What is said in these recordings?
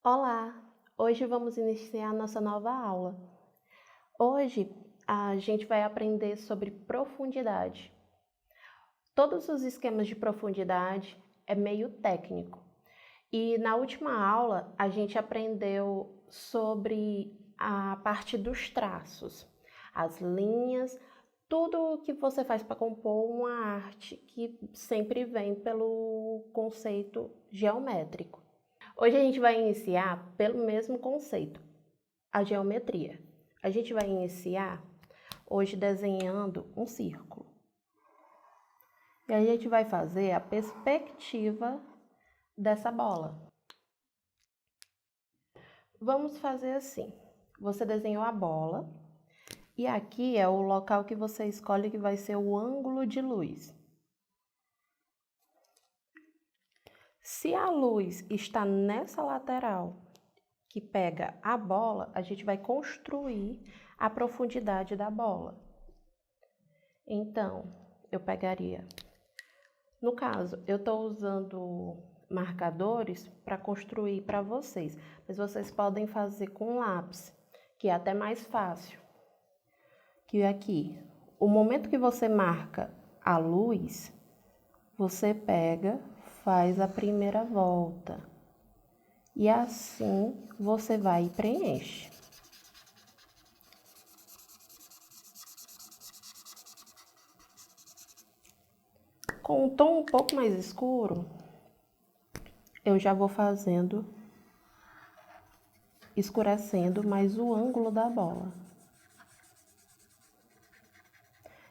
Olá! Hoje vamos iniciar nossa nova aula. Hoje a gente vai aprender sobre profundidade. Todos os esquemas de profundidade é meio técnico. E na última aula a gente aprendeu sobre a parte dos traços, as linhas, tudo o que você faz para compor uma arte que sempre vem pelo conceito geométrico. Hoje a gente vai iniciar pelo mesmo conceito, a geometria. A gente vai iniciar hoje desenhando um círculo. E a gente vai fazer a perspectiva dessa bola. Vamos fazer assim. Você desenhou a bola e aqui é o local que você escolhe que vai ser o ângulo de luz. Se a luz está nessa lateral que pega a bola, a gente vai construir a profundidade da bola. Então, eu pegaria... No caso, eu estou usando marcadores para construir para vocês, mas vocês podem fazer com lápis, que é até mais fácil. Que aqui, o momento que você marca a luz, você pega, faz a primeira volta. E assim você vai e preenche. Com um tom um pouco mais escuro, eu já vou fazendo, escurecendo mais o ângulo da bola.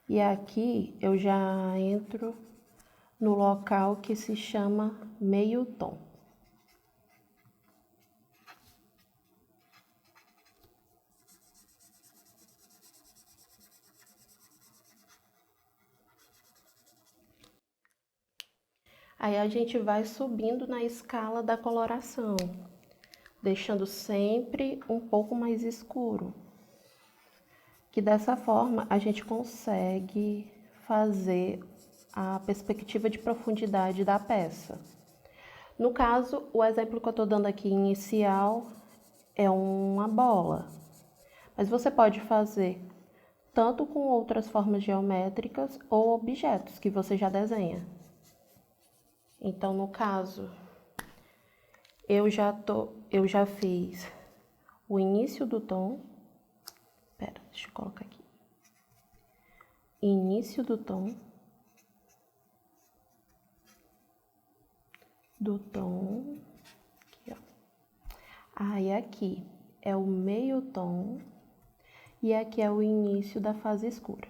E aqui eu já entro no local que se chama meio tom. Aí a gente vai subindo na escala da coloração, deixando sempre um pouco mais escuro. Que dessa forma a gente consegue fazer a perspectiva de profundidade da peça. No caso, o exemplo que eu estou dando aqui inicial é uma bola, mas você pode fazer tanto com outras formas geométricas ou objetos que você já desenha. Então, no caso, eu já fiz o início do tom. Deixa eu colocar aqui. Início do tom. Aqui, ó. Aí aqui é o meio tom e aqui é o início da fase escura.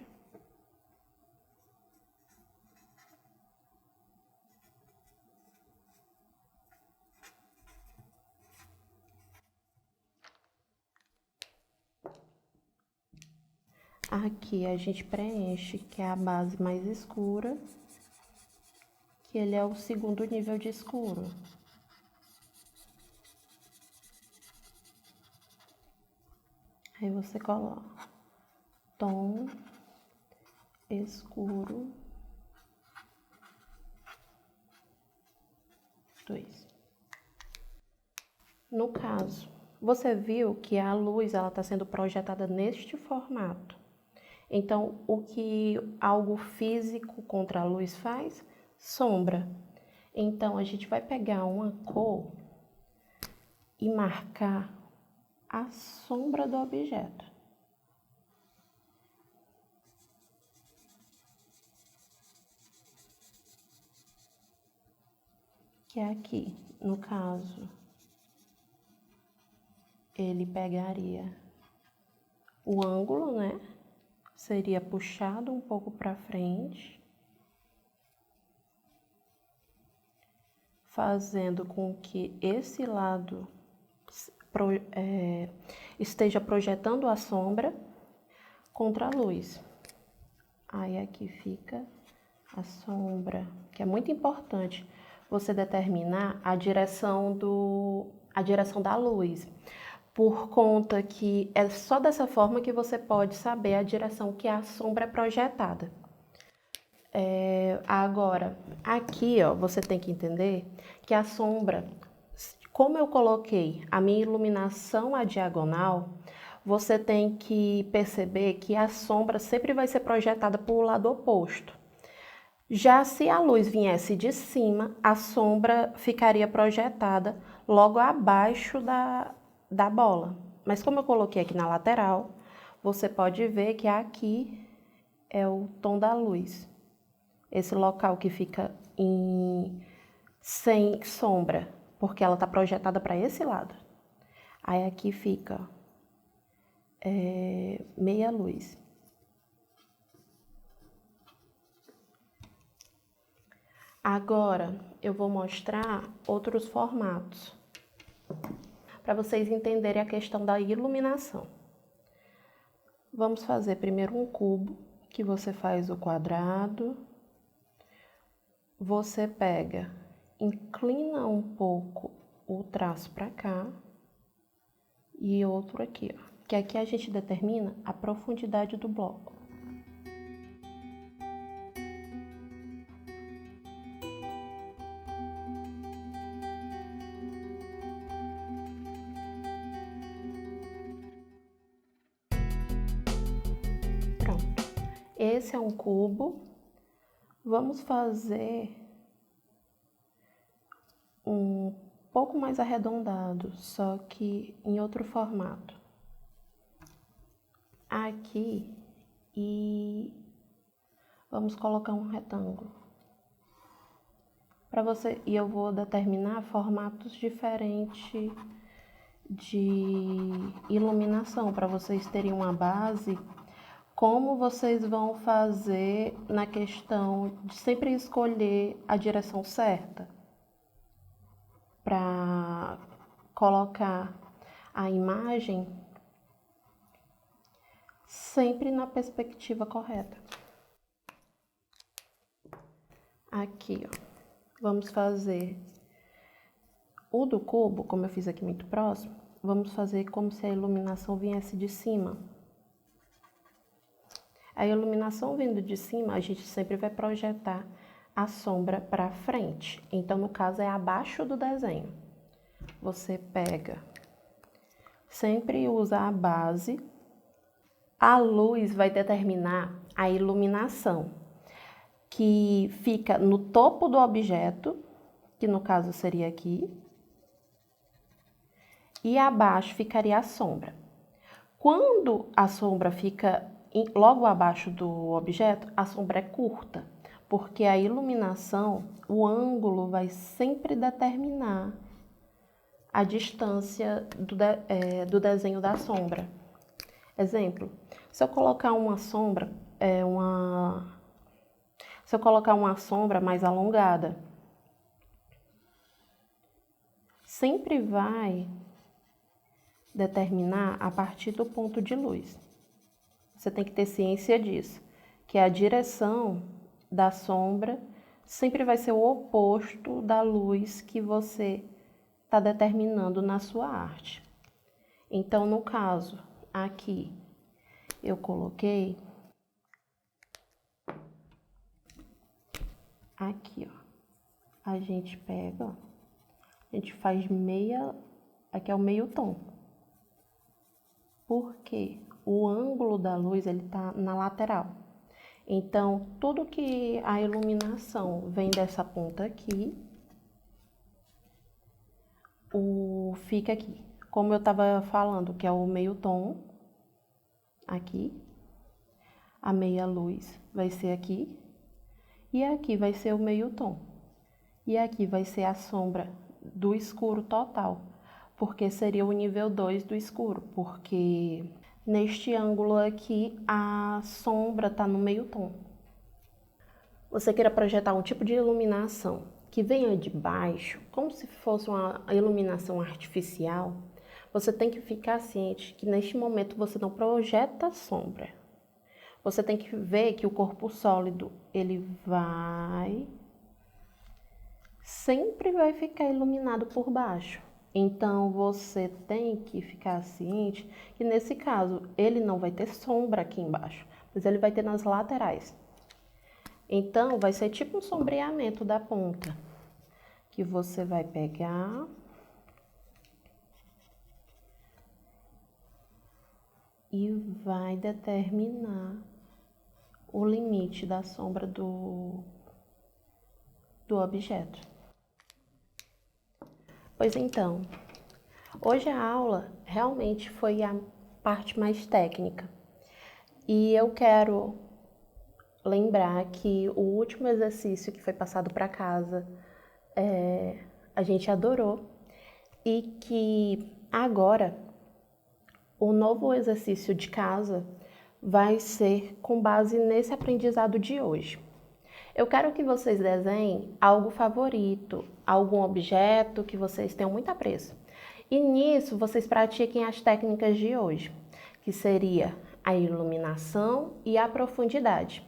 Aqui a gente preenche, que é a base mais escura, que ele é o segundo nível de escuro. Aí você coloca tom escuro 2. No caso, você viu que a luz ela está sendo projetada neste formato. Então, o que algo físico contra a luz faz? Sombra. Então, a gente vai pegar uma cor e marcar a sombra do objeto. Que é aqui, no caso, ele pegaria o ângulo, né? Seria puxado um pouco para frente, fazendo com que esse lado esteja projetando a sombra contra a luz. Aí aqui fica a sombra, que é muito importante você determinar a direção da luz, por conta que é só dessa forma que você pode saber a direção que a sombra é projetada. Agora, aqui ó, você tem que entender que a sombra, Como eu coloquei a minha iluminação à diagonal, você tem que perceber que a sombra sempre vai ser projetada para o lado oposto. Já se a luz viesse de cima, a sombra ficaria projetada logo abaixo da bola. Mas como eu coloquei aqui na lateral, você pode ver que aqui é o tom da luz. Esse local que fica sem sombra, porque ela está projetada para esse lado. Aí aqui fica meia luz. Agora eu vou mostrar outros formatos para vocês entenderem a questão da iluminação. Vamos fazer primeiro um cubo, que você faz o quadrado. Você pega, inclina um pouco o traço para cá e outro aqui, ó, que aqui a gente determina a profundidade do bloco. Pronto. Esse é um cubo. Vamos fazer um pouco mais arredondado, só que em outro formato. Aqui, e vamos colocar um retângulo. E eu vou determinar formatos diferentes de iluminação, para vocês terem uma base. Como vocês vão fazer na questão de sempre escolher a direção certa para colocar a imagem sempre na perspectiva correta. Aqui, ó, vamos fazer o do cubo, como eu fiz aqui muito próximo, vamos fazer como se a iluminação viesse de cima. A iluminação vindo de cima, a gente sempre vai projetar a sombra para frente. Então, no caso, é abaixo do desenho. Você pega, sempre usa a base. A luz vai determinar a iluminação, que fica no topo do objeto, que no caso seria aqui, e abaixo ficaria a sombra. Quando a sombra fica logo abaixo do objeto, a sombra é curta, porque a iluminação, o ângulo vai sempre determinar a distância do desenho da sombra. Exemplo, se eu colocar uma sombra, se eu colocar uma sombra mais alongada, sempre vai determinar a partir do ponto de luz. Você tem que ter ciência disso, que a direção da sombra sempre vai ser o oposto da luz que você está determinando na sua arte. Então, no caso, aqui eu coloquei aqui, ó. A gente pega, ó, a gente faz meia, aqui é o meio tom. Por quê? O ângulo da luz, ele tá na lateral. Então, tudo que a iluminação vem dessa ponta aqui, fica aqui. Como eu estava falando, que é o meio tom, aqui. A meia luz vai ser aqui. E aqui vai ser o meio tom. E aqui vai ser a sombra do escuro total, porque seria o nível 2 do escuro, porque neste ângulo aqui, a sombra está no meio tom. Você queira projetar um tipo de iluminação que venha de baixo, como se fosse uma iluminação artificial, você tem que ficar ciente que neste momento você não projeta sombra. Você tem que ver que o corpo sólido, ele sempre vai ficar iluminado por baixo. Então, você tem que ficar ciente que, nesse caso, ele não vai ter sombra aqui embaixo, mas ele vai ter nas laterais. Então, vai ser tipo um sombreamento da ponta, que você vai pegar e vai determinar o limite da sombra do objeto. Pois então, hoje a aula realmente foi a parte mais técnica e eu quero lembrar que o último exercício que foi passado para casa a gente adorou e que agora o novo exercício de casa vai ser com base nesse aprendizado de hoje. Eu quero que vocês desenhem algo favorito, algum objeto que vocês tenham muito apreço. E nisso vocês pratiquem as técnicas de hoje, que seria a iluminação e a profundidade.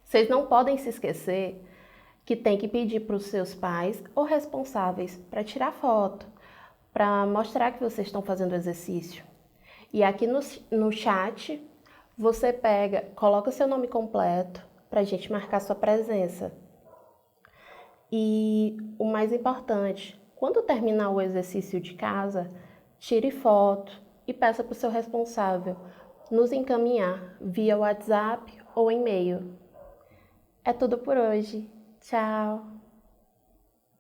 Vocês não podem se esquecer que tem que pedir para os seus pais ou responsáveis para tirar foto, para mostrar que vocês estão fazendo o exercício. E aqui no chat você coloca seu nome completo para a gente marcar sua presença. E o mais importante, quando terminar o exercício de casa, tire foto e peça para o seu responsável nos encaminhar via WhatsApp ou e-mail. É tudo por hoje. Tchau!